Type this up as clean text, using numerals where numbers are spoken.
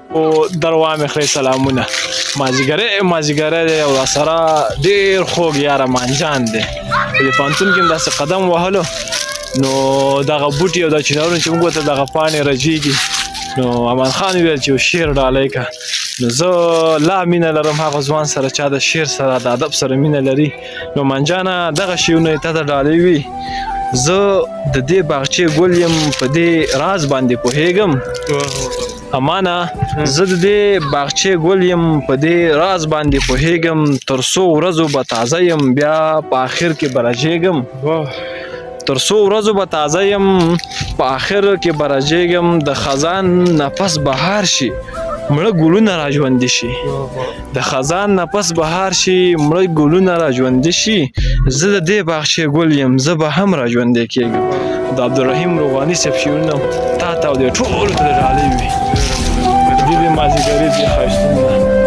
دروا مې خري سلامونه مازیګری دی او راسره ډېر خوږ یاره مانجان دی په دې پوهنتون کې مې داسې قدم وهلو نو دغه بوټي او دا چنارونه چې موږ ورته دغه پاڼې رژېږي نو امان خان ویل چې یو شعر ډالۍ که نو زه لا مینه لرم هغه ځوان سره چا د شعر سره د ادب سره مینه لري نو منجانه دغه شیونه یې تا ته ډالۍ وي زه د دې باغچې ګل یم په دې راز باندې پوهېږم امانه زه د دې باغچې ګل یم په دې راز باندې پوهېږم تر څو ورځو به تازه یم بیا په آخر کې به رژېږم تر څو ورځو به تازه یم په آخر کې به رژېږم د خزان نفس بهار شي مړه ګلونه را ژوندي شي د خزان نفس بهار شي مړه ګلونه را ژوندي شي زه د دې باغچې ګل یم زه به هم را ژوندی کېږم د عبدالرحیم روغاني صاحب شعرونه تا ته او دې ټولو ته ډالۍ وي د دې مازدیګري دې ښایستونه